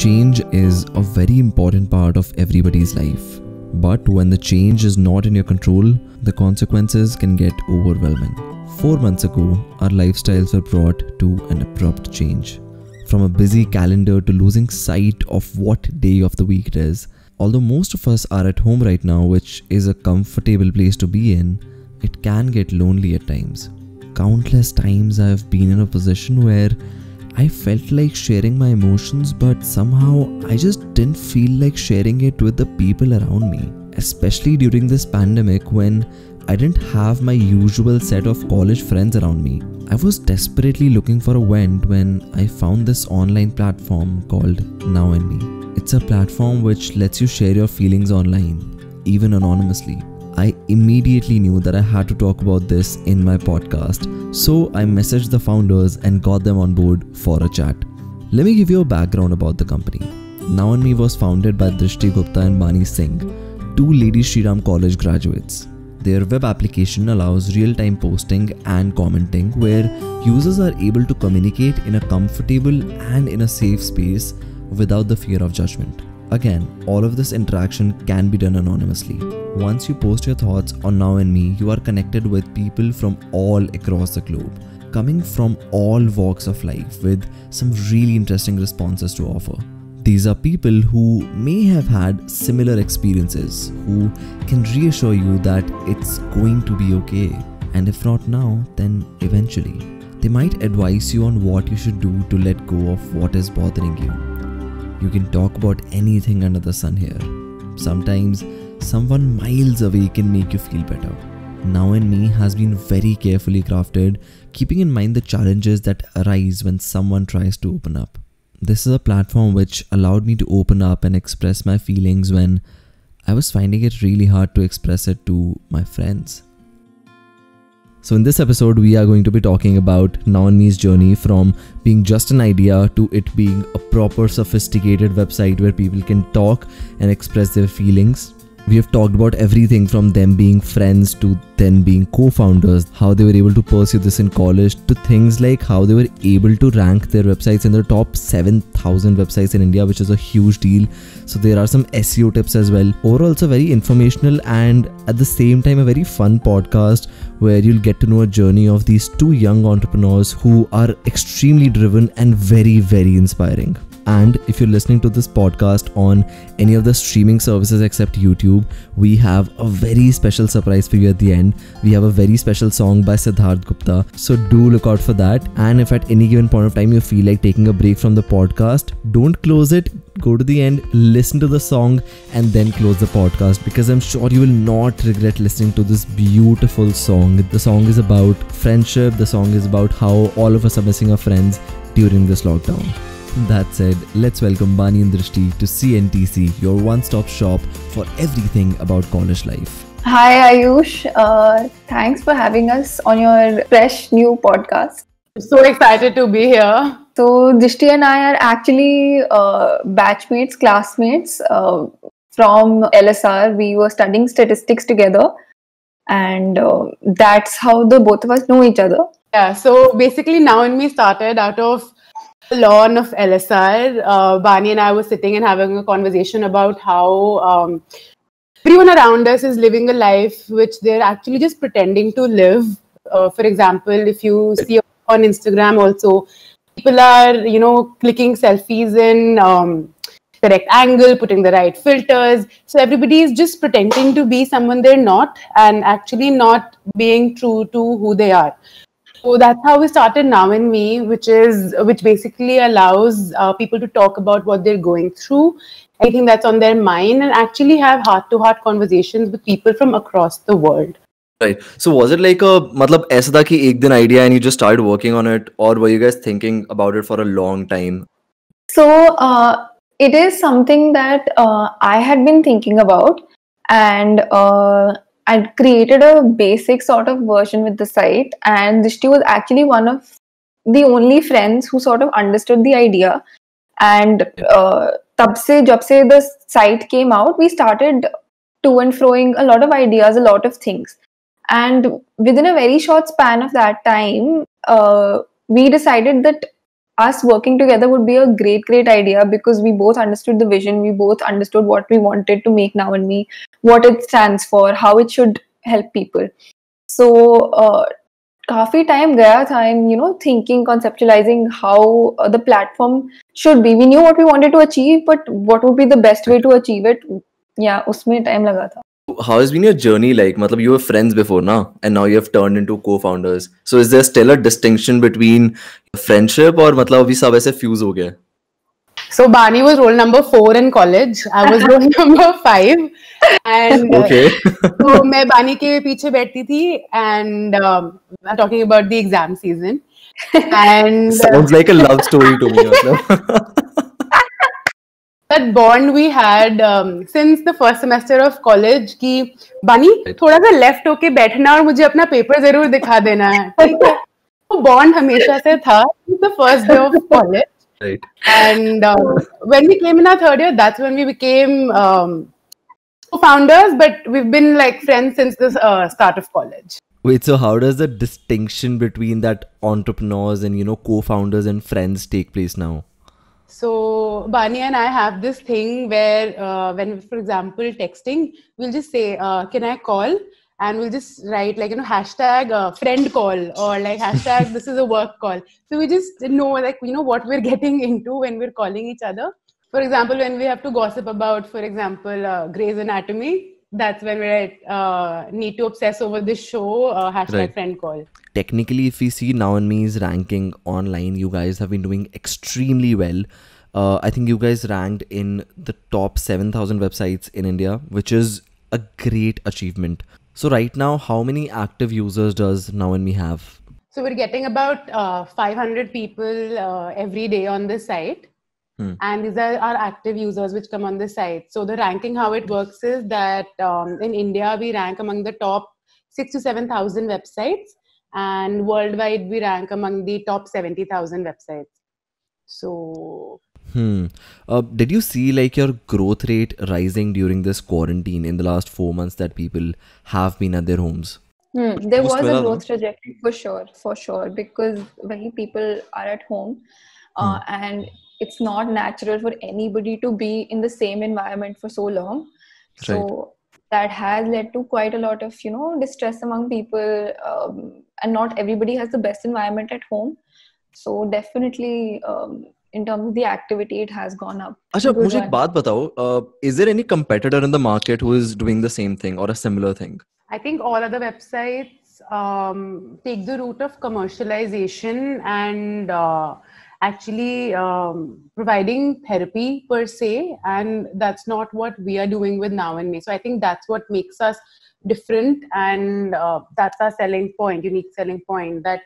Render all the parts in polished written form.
Change is a very important part of everybody's life. But when the change is not in your control, the consequences can get overwhelming. 4 months ago, our lifestyles were brought to an abrupt change. From a busy calendar to losing sight of what day of the week it is. Although most of us are at home right now, which is a comfortable place to be in, it can get lonely at times. Countless times I have been in a position where I felt like sharing my emotions, but somehow I just didn't feel like sharing it with the people around me. Especially during this pandemic when I didn't have my usual set of college friends around me. I was desperately looking for a vent when I found this online platform called Now and Me. It's a platform which lets you share your feelings online, even anonymously. I immediately knew that I had to talk about this in my podcast, so I messaged the founders and got them on board for a chat. Let me give you a background about the company. Now and Me was founded by Drishti Gupta and Bani Singh, two Lady Shri Ram College graduates. Their web application allows real-time posting and commenting where users are able to communicate in a comfortable and in a safe space without the fear of judgment. Again, all of this interaction can be done anonymously. Once you post your thoughts on Now and Me, you are connected with people from all across the globe, coming from all walks of life with some really interesting responses to offer. These are people who may have had similar experiences, who can reassure you that it's going to be okay, and if not now, then eventually. They might advise you on what you should do to let go of what is bothering you. You can talk about anything under the sun here. Sometimes, someone miles away can make you feel better. Now and Me has been very carefully crafted, keeping in mind the challenges that arise when someone tries to open up. This is a platform which allowed me to open up and express my feelings when I was finding it really hard to express it to my friends. So in this episode, we are going to be talking about Now and Me's journey from being just an idea to it being a proper sophisticated website where people can talk and express their feelings. We have talked about everything from them being friends to then being co-founders, how they were able to pursue this in college, to things like how they were able to rank their websites in the top 7,000 websites in India, which is a huge deal. So there are some SEO tips as well. Overall, it's a very informational and at the same time a very fun podcast where you'll get to know a journey of these two young entrepreneurs who are extremely driven and very, very inspiring. And if you're listening to this podcast on any of the streaming services except YouTube, we have a very special surprise for you at the end. We have a very special song by Siddharth Gupta. So do look out for that. And if at any given point of time you feel like taking a break from the podcast, don't close it. Go to the end, listen to the song, and then close the podcast, because I'm sure you will not regret listening to this beautiful song. The song is about friendship. The song is about how all of us are missing our friends during this lockdown. That said, let's welcome Bani and Drishti to CNTC, your one-stop shop for everything about college life. Hi Ayush, thanks for having us on your fresh new podcast. So excited to be here. So Drishti and I are actually batchmates, classmates from LSR. We were studying statistics together, and that's how the both of us know each other. Yeah, so basically Now and Me started out of lawn of LSR. Bani and I were sitting and having a conversation about how everyone around us is living a life which they're actually just pretending to live. For example, if you see on Instagram also, people are, clicking selfies in correct angle, putting the right filters. So everybody is just pretending to be someone they're not and actually not being true to who they are. So that's how we started Now and Me, which basically allows people to talk about what they're going through, anything that's on their mind, and actually have heart-to-heart conversations with people from across the world. Right. So was it like aisa tha ki ek din idea and you just started working on it, or were you guys thinking about it for a long time? So it is something that I had been thinking about, and I created a basic sort of version with the site, and Drishti was actually one of the only friends who sort of understood the idea. And jab se the site came out, we started to and froing a lot of ideas, a lot of things. And within a very short span of that time, we decided that us working together would be a great idea, because we both understood the vision, we both understood what we wanted to make Now and Me, what it stands for, how it should help people. So काफी time गया था in thinking, conceptualizing how the platform should be. We knew what we wanted to achieve, but what would be the best way to achieve it? Yeah, उसमें time लगा था. How has been your journey like? Matlab, you were friends before, na? And now you have turned into co-founders. So is there still a distinction between friendship or matlab abhi sab aise fuse ho gaya? So Bani was roll number 4 in college. I was roll number 5. And Okay. so मैं बानी के पीछे बैठती थी, and I'm talking about the exam season. And Sounds like a love story to me. matlab. that bond we had since the first semester of college कि बानी थोड़ा सा लेफ्ट होके बैठना और मुझे अपना पेपर जरूर दिखा देना है, ठीक है? वो बॉन्ड हमेशा से था since the first day of college. Right. And when we came in our third year, that's when we became co-founders, but we've been like friends since the start of college. Wait, so how does the distinction between that entrepreneurs and co-founders and friends take place now? So Bani and I have this thing where when, for example, texting, we'll just say, can I call? And we'll just write like, hashtag friend call, or like hashtag this is a work call. So we just know like, what we're getting into when we're calling each other. For example, when we have to gossip about, for example, Grey's Anatomy, that's when we need to obsess over this show, hashtag Right. friend call. Technically, if we see Now and Me's ranking online, you guys have been doing extremely well. I think you guys ranked in the top 7,000 websites in India, which is a great achievement. So right now, how many active users does Now and Me have? So we're getting about 500 people every day on this site. And these are our active users which come on the site. So the ranking, how it works is that in India, we rank among the top 6,000 to 7,000 websites. And worldwide, we rank among the top 70,000 websites. So... Did you see like your growth rate rising during this quarantine in the last 4 months that people have been at their homes? There was a Well, growth trajectory for sure, because when people are at home, and it's not natural for anybody to be in the same environment for so long. So that has led to quite a lot of, distress among people, and not everybody has the best environment at home. So definitely, in terms of the activity, it has gone up. अच्छा, Good मुझे एक one. बात बताओ, is there any competitor in the market who is doing the same thing or a similar thing? I think all other websites take the route of commercialization and actually providing therapy per se, and that's not what we are doing with Now and Me. So I think that's what makes us different, and that's our selling point, unique selling point, that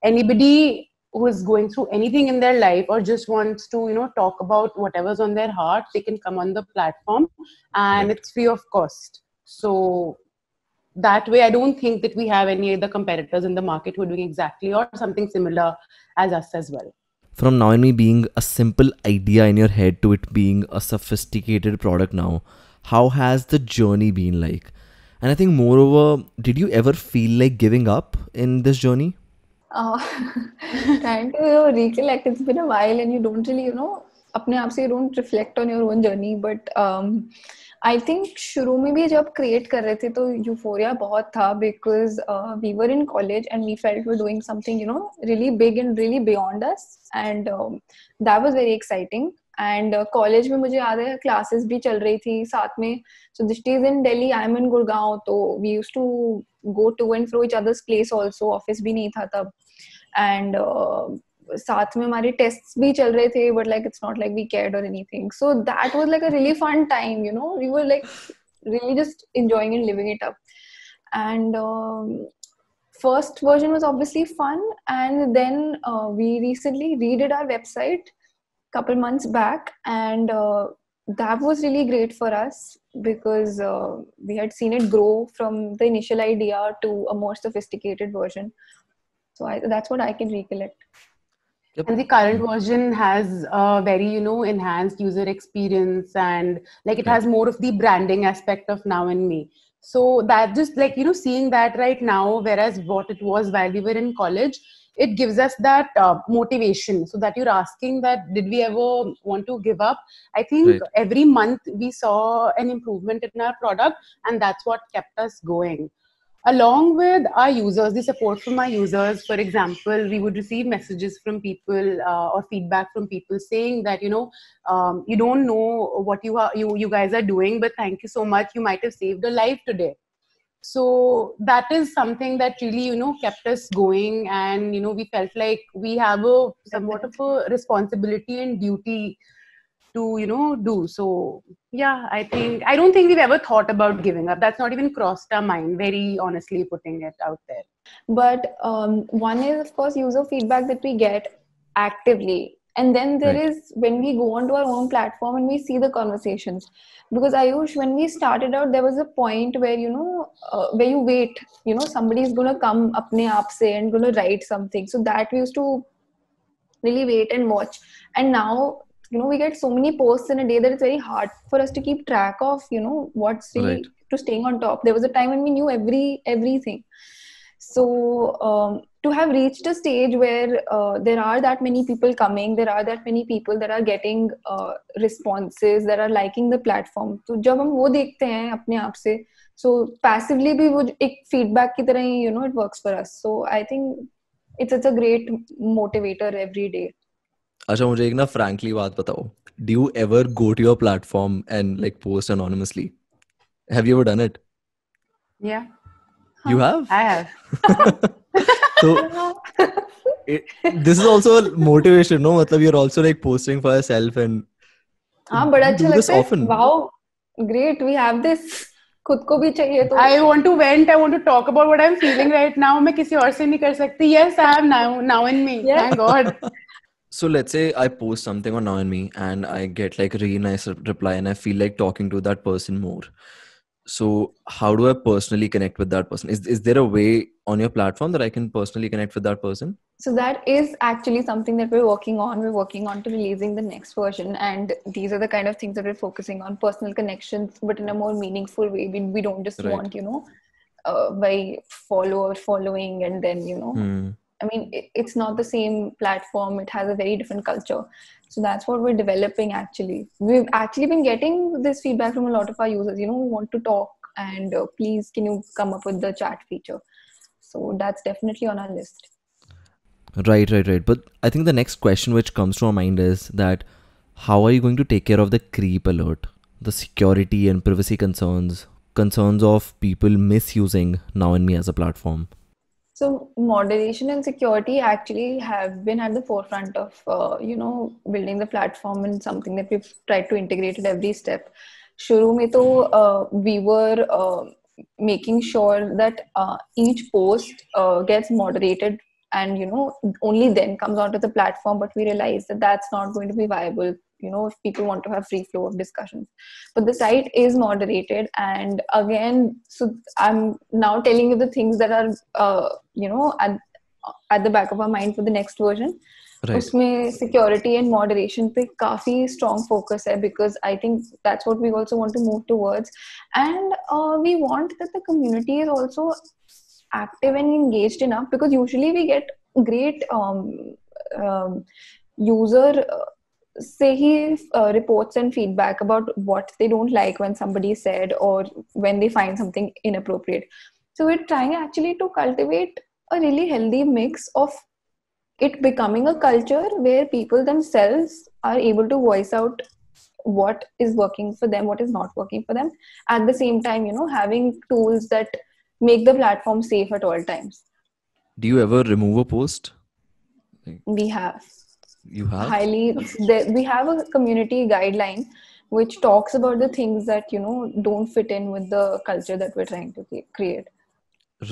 anybody who is going through anything in their life or just wants to talk about whatever's on their heart, they can come on the platform, and it's free of cost. So that way, I don't think that we have any other competitors in the market who are doing exactly or something similar as us as well. From Now and Me being a simple idea in your head to it being a sophisticated product now, how has the journey been like? And I think moreover, did you ever feel like giving up in this journey? Trying to recollect, it's been a while, and you don't really, अपने आप से you don't reflect on your own journey. But I think शुरू में भी जब create कर रहे थे तो euphoria बहुत था, because we were in college and we felt we're doing something, really big and really beyond us, and that was very exciting. And college में मुझे याद है classes भी चल रही थी साथ में. So Dishti is in Delhi, I'm in Gurgaon, तो we used to go to and fro each other's place also. Office भी नहीं था तब, and साथ में हमारे tests भी चल रहे थे, but like it's not like we cared or anything. So that was like a really fun time, we were like really just enjoying and living it up. And first version was obviously fun, and then we recently redid our website couple months back, and that was really great for us, because we had seen it grow from the initial idea to a more sophisticated version. So that's what I can recollect. And the current version has a very, enhanced user experience, and like it has more of the branding aspect of Now and Me. So that just like, seeing that right now, whereas what it was while we were in college, it gives us that motivation. So that you're asking that, did we ever want to give up? I think Right. every month we saw an improvement in our product, and that's what kept us going. Along with our users, the support from our users, for example, we would receive messages from people or feedback from people saying that, you don't know what you guys are doing, but thank you so much. You might have saved a life today. So that is something that really, kept us going. And, we felt like we have a somewhat of a responsibility and duty to, do. So yeah, I don't think we've ever thought about giving up. That's not even crossed our mind, very honestly putting it out there. But one is, of course, user feedback that we get actively. And then there Right. is when we go onto our own platform and we see the conversations. Because Ayush, when we started out, there was a point where, where you wait, somebody is going to come apne aap se and going to write something. So that we used to really wait and watch. And now, we get so many posts in a day that it's very hard for us to keep track of, what's really Right. to staying on top. There was a time when we knew everything. So to have reached a stage where there are that many people coming, there are that many people that are getting responses, that are liking the platform. So जब हम वो देखते हैं अपने आप से, so passively भी वो एक feedback की तरह ही, it works for us. So I think it's a great motivator every day. अच्छा, मुझे एक ना frankly बात बताओ. Do you ever go to your platform and like post anonymously? Have you ever done it? Yeah, You have? I have. So this is also a motivation, no? मतलब you're also like posting for yourself and हाँ, बड़ा you अच्छा do this लगता है. often. Wow, great, we have this. खुद को भी चाहिए तो. I want to vent. I want to talk about what I'm feeling right now. मैं किसी और से नहीं कर सकती. Yes, I have now in me. Yeah. Thank God. So let's say I post something on Now and Me and I get like a really nice reply and I feel like talking to that person more. So how do I personally connect with that person? Is there a way on your platform that I can personally connect with that person? So that is actually something that we're working on. We're working on to releasing the next version, and these are the kind of things that we're focusing on: personal connections, but in a more meaningful way. We don't just Right. want, by following, and then I mean, it's not the same platform. It has a very different culture. So that's what we're developing actually. We've actually been getting this feedback from a lot of our users. We want to talk, and please, can you come up with the chat feature? So that's definitely on our list. Right. But I think the next question which comes to our mind is that how are you going to take care of the creep alert, the security and privacy concerns of people misusing Now and Me as a platform? So moderation and security actually have been at the forefront of, building the platform, and something that we've tried to integrate at every step. शुरू में तो we were making sure that each post gets moderated and, only then comes onto the platform. But we realized that that's not going to be viable, if people want to have free flow of discussions. But the site is moderated, and again, so I'm now telling you the things that are at the back of our mind for the next version. Right. उसमें security and moderation पे काफी strong focus है, because I think that's what we also want to move towards. And we want that the community is also active and engaged enough, because usually we get great user say he reports and feedback about what they don't like when somebody said, or when they find something inappropriate. So we're trying actually to cultivate a really healthy mix of it becoming a culture where people themselves are able to voice out what is working for them, what is not working for them. At the same time, having tools that make the platform safe at all times. Do you ever remove a post? We have. You have? We have a community guideline which talks about the things that, don't fit in with the culture that we're trying to create.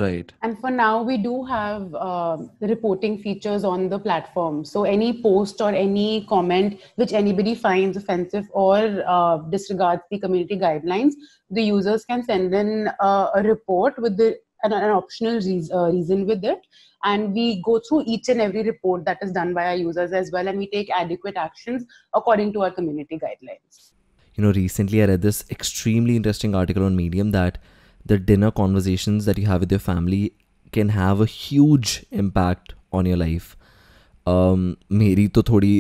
Right. And for now, we do have reporting features on the platform. So any post or any comment which anybody finds offensive or disregards the community guidelines, the users can send in a report with an optional reason with it. And we go through each and every report that is done by our users as well. And we take adequate actions according to our community guidelines. Recently I read this extremely interesting article on Medium that the dinner conversations that you have with your family can have a huge impact on your life. मेरी तो थोड़ी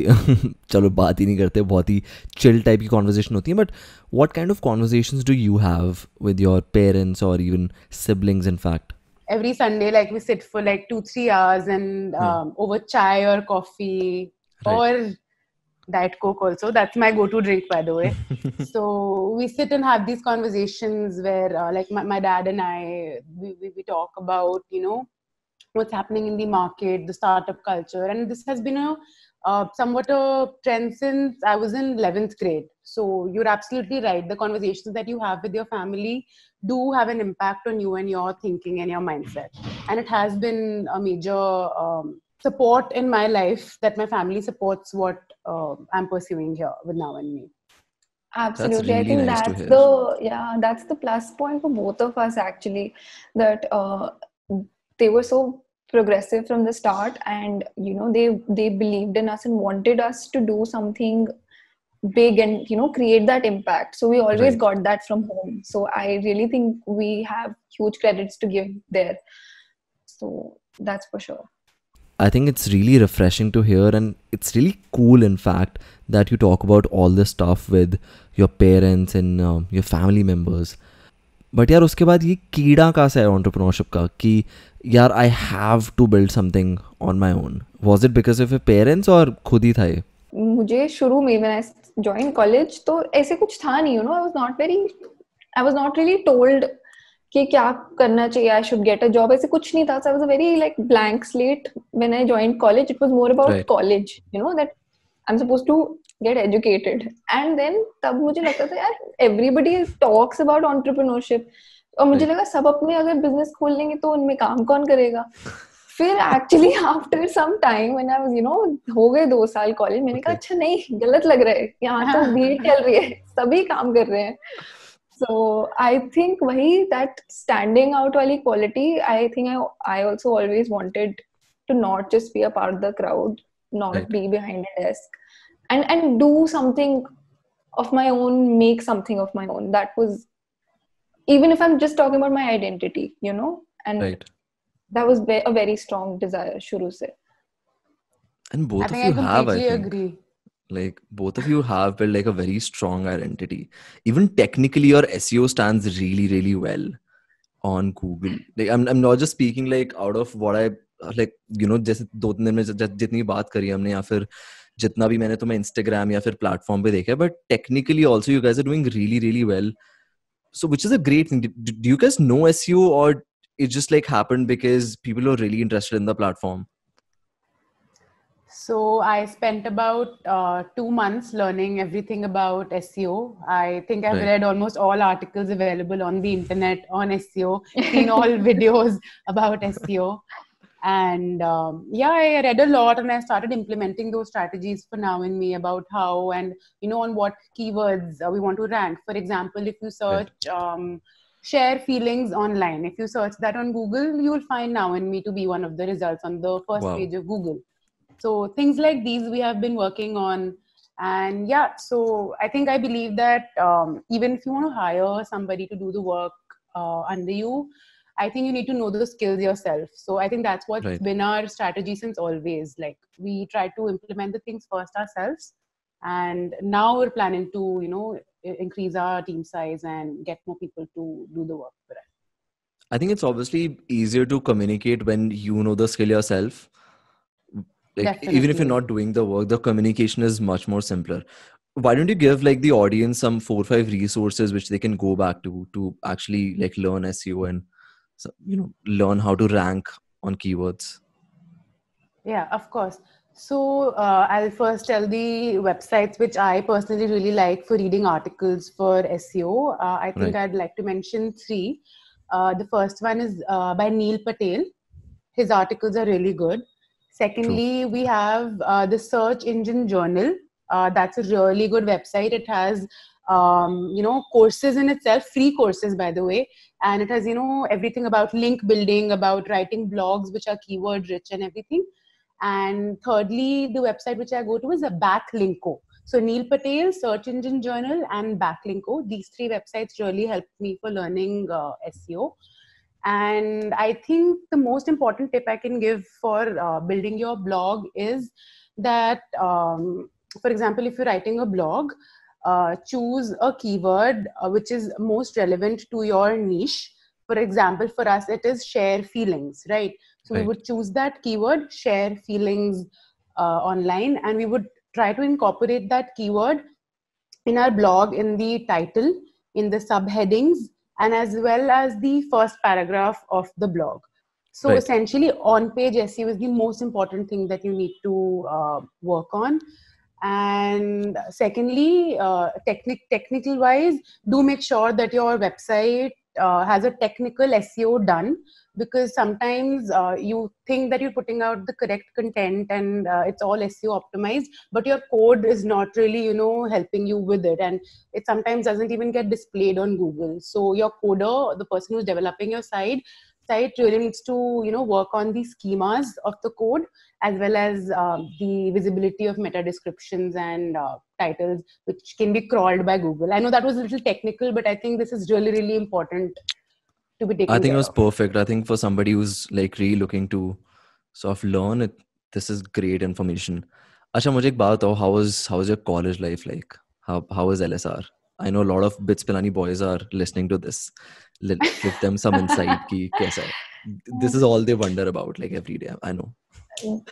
चलो बात ही नहीं करते, बहुत ही chill type की conversation होती है, but what kind of conversations do you have with your parents or even siblings in fact? Every Sunday, like we sit for like 2-3 hours and over chai or coffee or Diet Coke also. That's my go-to drink, by the way. So we sit and have these conversations where like my dad and I, we talk about, you know, what's happening in the market, the startup culture. And this has been somewhat a trend since I was in 11th grade. So you're absolutely right. The conversations that you have with your family do have an impact on you and your thinking and your mindset. And it has been a major support in my life that my family supports what I'm pursuing here with Now and Me. Absolutely. That's I really think nice to that's hear. that's the plus point for both of us actually, that they were so progressive from the start, and you know, they believed in us and wanted us to do something big and, you know, create that impact. So we always Right. got that from home. So I really think we have huge credits to give there. So that's for sure. I think it's really refreshing to hear, and it's really cool in fact that you talk about all this stuff with your parents and your family members. But यार उसके बाद ये कीड़ा कहाँ से है entrepreneurship का कि यार I have to build something on my own? Was it because of your parents और खुद ही था ये? मुझे शुरू में when I joined college तो ऐसे कुछ था नहीं, you know, I was not really told कि क्या करना चाहिए, I should get a job, ऐसे कुछ नहीं था. So I was a very like blank slate when I joined college. It was more about Right. college, you know, that I'm supposed to get educated. And then तब मुझे लगता था यार everybody talks about entrepreneurship, और मुझे लगा सब अपने अगर business खोल लेंगे तो उनमें काम कौन करेगा. फिर actually after some time when I was, you know, हो गए 2 साल कॉलेज, मैंने कहा अच्छा नहीं, गलत लग रहा है, यहाँ तो भीड़ चल रही है, सभी काम कर रहे हैं. So I think वही that standing out वाली quality, I think I also always wanted to not just be a part of the crowd, not Right. be behind a desk, and do something of my own, make something of my own. That was, even if I'm just talking about my identity, you know, and Right. that was a very strong desire shuru se. And both I of think you I have, I completely think. agree. Like both of you have built like a very strong identity. Even technically your SEO stands really, really well on Google. Like I'm not just speaking like out of what I like, you know, जैसे 2-3 दिन में जितनी बात करी हमने या फिर जितना भी मैंने तुम्हें Instagram या फिर प्लेटफॉर्म पे देखा है, but technically also you guys are doing really, really well. So which is a great thing. Do you guys know SEO or it just like happened because people were really interested in the platform? So I spent about 2 months learning everything about SEO. I think I've Right. read almost all articles available on the internet on SEO, seen all videos about SEO. And yeah, I read a lot and I started implementing those strategies for Now and Me about how and, you know, on what keywords we want to rank. For example, if you search share feelings online, if you search that on Google, you will find Now and Me to be one of the results on the first Wow. page of Google. So things like these we have been working on. And yeah, so I think I believe that even if you want to hire somebody to do the work under you, I think you need to know the skills yourself. So I think that's what's Right. been our strategy since always. Like we try to implement the things first ourselves. And now we're planning to, you know, increase our team size and get more people to do the work for us. I think it's obviously easier to communicate when you know the skill yourself. Like even if you're Definitely. not doing the work, the communication is much more simpler. Why don't you give like the audience some 4 or 5 resources which they can go back to actually like learn SEO and you know learn how to rank on keywords? Yeah, of course. So I'll first tell the websites which I personally really like for reading articles for SEO. I think Right. I'd like to mention 3. The first one is by Neil Patel. His articles are really good. Secondly, we have the Search Engine Journal. That's a really good website. It has, you know, courses in itself, free courses, by the way. And it has, you know, everything about link building, about writing blogs, which are keyword rich and everything. And thirdly, the website which I go to is a Backlinko. So Neil Patel, Search Engine Journal, and Backlinko. These 3 websites really helped me for learning SEO. And I think the most important tip I can give for building your blog is that, for example, if you're writing a blog, choose a keyword which is most relevant to your niche. For example, for us, it is share feelings, right? So we would choose that keyword, share feelings online, and we would try to incorporate that keyword in our blog, in the title, in the subheadings, and as well as the first paragraph of the blog. So essentially, on-page SEO is the most important thing that you need to work on. And secondly, technical wise, do make sure that your website has a technical SEO done, because sometimes you think that you're putting out the correct content and it's all SEO optimized, but your code is not really, helping you with it, and it sometimes doesn't even get displayed on Google. So your coder, the person who's developing your site really needs to work on the schemas of the code, as well as the visibility of meta descriptions and titles, which can be crawled by Google. I know that was a little technical, but I think this is really, really important to be taken care of. I think it was perfect. I think for somebody who's like really looking to sort of learn it, this is great information. Acha, mujhe ek baat बताओ, how was your college life like? How was LSR? I know a lot of Bits Pilani boys are listening to this. Give them some insight ki kaisa hai. This is all they wonder about like every day. I know.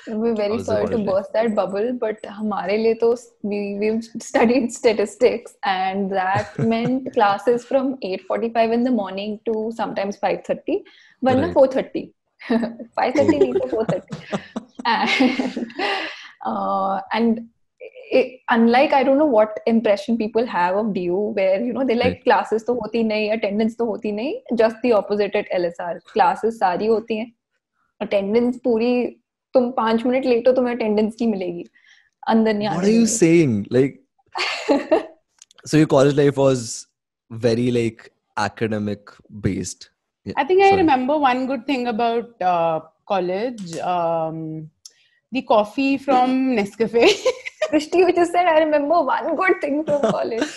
We're very sorry to burst that bubble, but हमारे लिए तो we've studied statistics, and that meant classes from 8:45 in the morning to sometimes 5:30, वरना 4:30. 5:30 नहीं तो 4:30. And unlike, I don't know what impression people have of DU, where they like classes तो होती नहीं, attendance तो होती नहीं. Just the opposite at LSR. Classes सारी होती हैं, attendance पूरी. तुम 5 मिनट लेट हो, तुम्हें अटेंडेंस नहीं मिलेगी, अंदर नहीं आने. What are you saying? Like, so your college life was very like academic based. I think I remember one good thing about college, the coffee from Nescafe. Drishti, you just said I remember one good thing from college.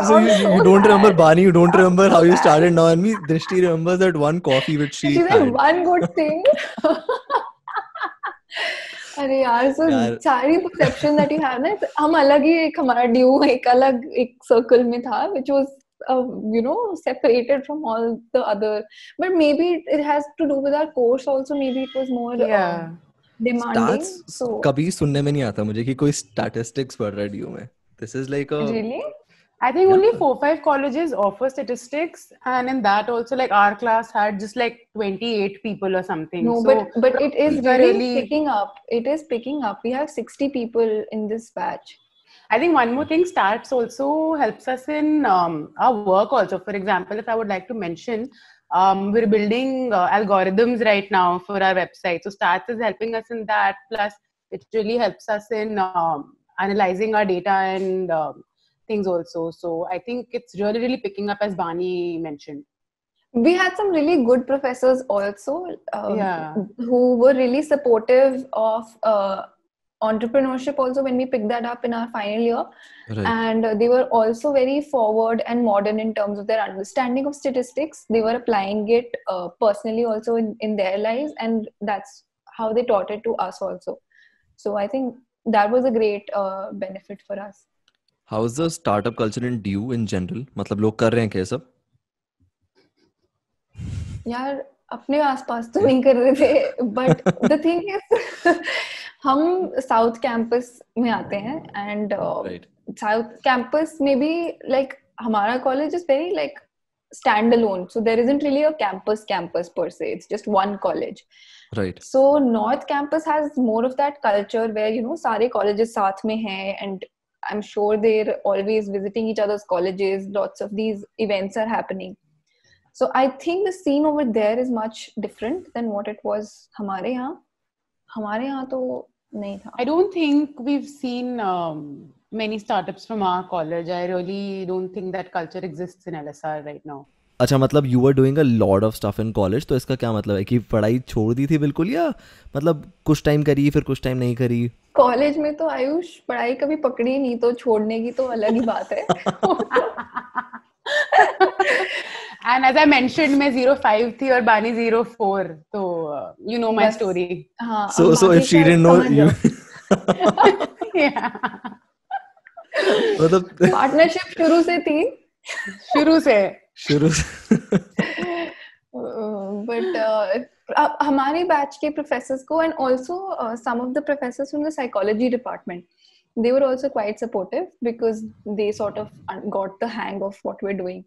So you don't remember Bani, you don't remember how you started now, and me, Drishti remembers that one coffee which she had. Said one good thing. अरे यार, so सारी perception that you have ना, हम अलग ही एक हमारा due एक अलग एक circle में था, which was separated from all the other. But maybe it has to do with our course also. Maybe it was more demanding. So कभी सुनने में नहीं आता मुझे कि कोई statistics पढ़ रहा है ड्यू में. This is like a really. I think only 4-5 colleges offer statistics, and in that also, like our class had just like 28 people or something. No, so, but it is really picking up. It is picking up. We have 60 people in this batch. I think one more thing, Stats also helps us in our work also. For example, if I would like to mention, we're building algorithms right now for our website. So Stats is helping us in that. Plus, it really helps us in analyzing our data and things also. So I think it's really, really picking up, as Bani mentioned. We had some really good professors also who were really supportive of entrepreneurship also when we picked that up in our final year. Right. And they were also very forward and modern in terms of their understanding of statistics. They were applying it personally also in their lives, and that's how they taught it to us also. So I think that was a great benefit for us. How is the startup culture in DU in general? मतलब लोग कर रहे हैं क्या सब? यार अपने आसपास तो नहीं कर रहे थे, but the thing is हम साउथ कैंपस में आते हैं, and साउथ कैंपस में भी like हमारा college is very like standalone, so there isn't really a campus per se. It's just one college. Right. So North Campus has more of that culture where सारे colleges साथ में हैं, and I'm sure they're always visiting each other's colleges. Lots of these events are happening. So I think the scene over there is much different than what it was हमारे यहाँ तो नहीं था. I don't think we've seen many startups from our college. I really don't think that culture exists in LSR right now. अच्छा, मतलब you were doing a lot of stuff in college, तो इसका क्या मतलब है कि पढ़ाई छोड़ दी थी बिल्कुल, या मतलब कुछ टाइम करी फिर कुछ टाइम नहीं करी? कॉलेज में तो आयुष पढ़ाई कभी पकड़ी नहीं, तो छोड़ने की तो अलग ही बात है. And as I mentioned, मैं 05 थी और बानी 04. So you know my बस, story. हाँ, So अब बाकी if she का didn't know समझ you, जाओ। Yeah. मतलब पार्टनरशिप शुरू से थी, शुरू से. शुरू से बट हमारे बैच के प्रोफेसर्स को and also some of the professors from the psychology department, they were also quite supportive because they sort of got the hang of what we're doing.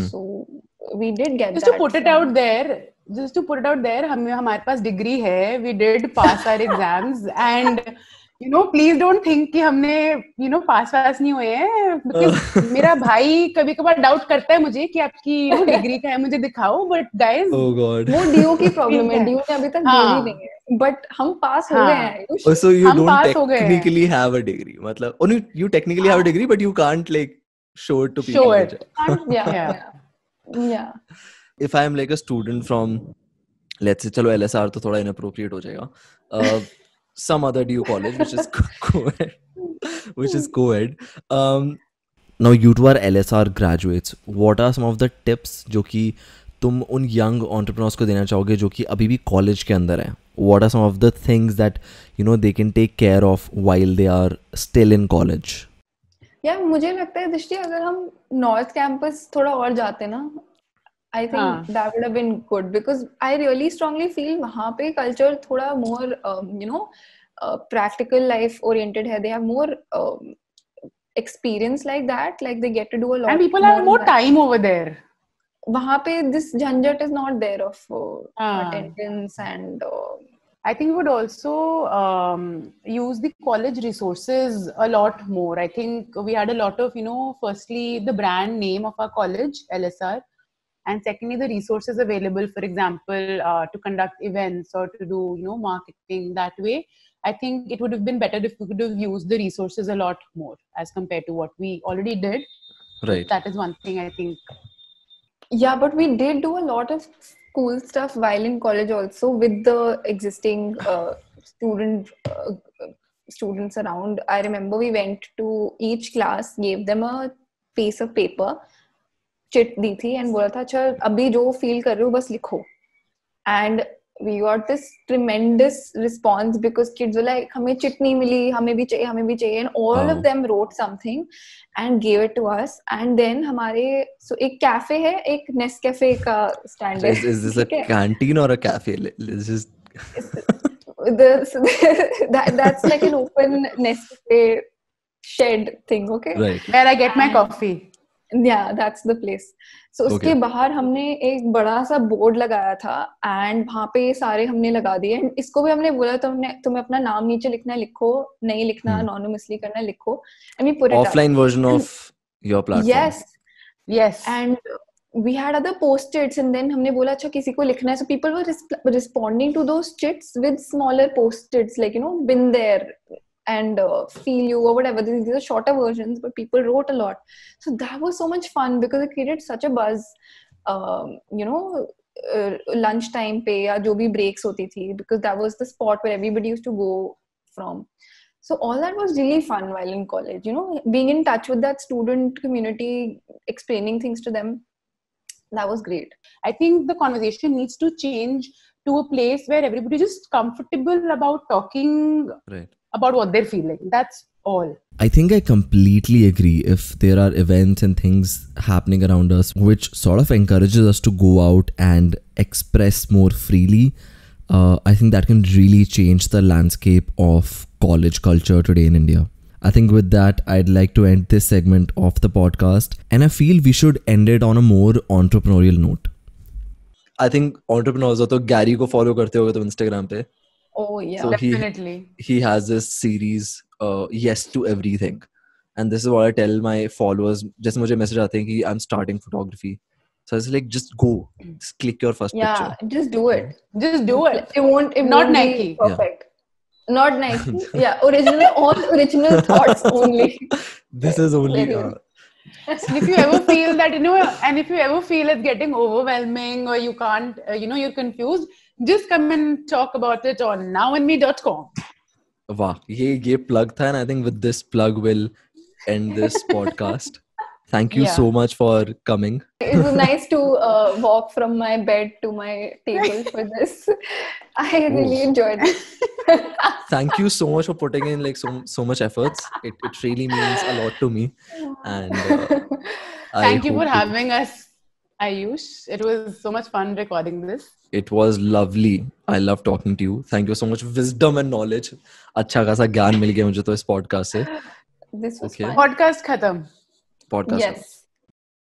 So we did get Just that. to put it out there, हमारे पास degree है. We did pass our exams and please don't think कि हमने पास नहीं हुए हैं, because मेरा भाई कभी कभार डाउट करता है मुझे कि आपकी डिग्री का है, मुझे दिखाओ. But guys, oh god, वो डीओ की प्रॉब्लम है, डीओ ने अभी तक दी ही नहीं है, बट हम पास हो गए हैं. oh, so you हम don't पास हो गए हैं. technically have a degree, मतलब only you technically have a degree but you can't like show it to people. Show it. Yeah. If I am like a student from, let's say, चलो LSR तो थोड़ा inappropriate हो जाएगा, some other DU college which is co-ed. Now you two are LSR graduates. What are some of the tips जो कि तुम उन young entrepreneurs को देना चाहोगे जो कि अभी भी college के अंदर हैं? What are some of the things that they can take care of while they are still in college? मुझे लगता है दृष्टि, अगर हम नॉर्थ कैंपस थोड़ा और जाते ना, I think that would have been good, because I really strongly feel वहाँ पे culture थोड़ा more practical life oriented है. They have more experience like that, like they get to do a lot. And people have more time over there. वहाँ पे this झंझट is not there of attendance and. I think we would also use the college resources a lot more. I think we had a lot of, firstly, the brand name of our college, LSR, and secondly, the resources available, for example, to conduct events or to do, marketing that way. I think it would have been better if we could have used the resources a lot more as compared to what we already did. Right. That is one thing I think. Yeah, but we did do a lot of cool stuff while in college also with the existing students around. I remember we went to each class, gave them a piece of paper, chit दी थी and बोला था अच्छा अभी जो feel कर रहे हो बस लिखो. And we got this tremendous response because kids were like हमें चिट नहीं मिली, हमें भी चाहिए, and all of them wrote something and gave it to us. And then हमारे एक कैफे है, एक Nescafe का stand है. Is this a canteen or a cafe? Let's just that's like an open Nescafe shed thing, okay? Right. Where I get my coffee. Yeah, that's the place. So उसके बाहर हमने एक बड़ा सा बोर्ड लगाया था एंड वहाँ पे सारे हमने लगा दिए. एंड इसको भी हमने बोला तुम्हें अपना नाम नीचे लिखना है, लिखो, नहीं लिखना anonymously करना है, लिखो. And we put it offline version of your platform. Yes. And we had other post-its and then हमने बोला अच्छा किसी को लिखना है. So people were responding to those chits with smaller post-its like been there and feel you or whatever. These are shorter versions, but people wrote a lot. So that was so much fun because it created such a buzz. Lunch time पे या जो भी breaks होती थी, because that was the spot where everybody used to go from. So all that was really fun while in college. Being in touch with that student community, explaining things to them, that was great. I think the conversation needs to change to a place where everybody is just comfortable about talking about what they're feeling. That's all. I think I completely agree. If there are events and things happening around us which sort of encourages us to go out and express more freely, I think that can really change the landscape of college culture today in India. I think with that, I'd like to end this segment of the podcast, and I feel we should end it on a more entrepreneurial note. I think entrepreneurs also Gary को follow करते होगे तो Instagram पे. Oh yeah, so definitely. He has this series, Yes to Everything, and this is what I tell my followers. जैसे मुझे message आते हैं कि I'm starting photography, so it's like just go, just click your first picture. Yeah, just do it. Just do it. It won't Not be Nike. perfect. Not Nike. Yeah, all original thoughts only. This is only. And if you ever feel that, and if you ever feel it's getting overwhelming or you can't, you're confused, just come and talk about it on nowandme.com. Wow, ये plug था, and I think with this plug we'll end this podcast. Thank you Yeah. so much for coming. It was nice to walk from my bed to my table for this. I really enjoyed it. Thank you so much for putting in like so much efforts. It really means a lot to me. And Thank you for having us, Ayush. It was so much fun recording this. It was lovely. I love talking to you. Thank you so much. Wisdom and knowledge. अच्छा खासा ज्ञान मिल गया मुझे तो इस podcast से. This was Okay. fun. Podcast khatam. Podcast. Yes.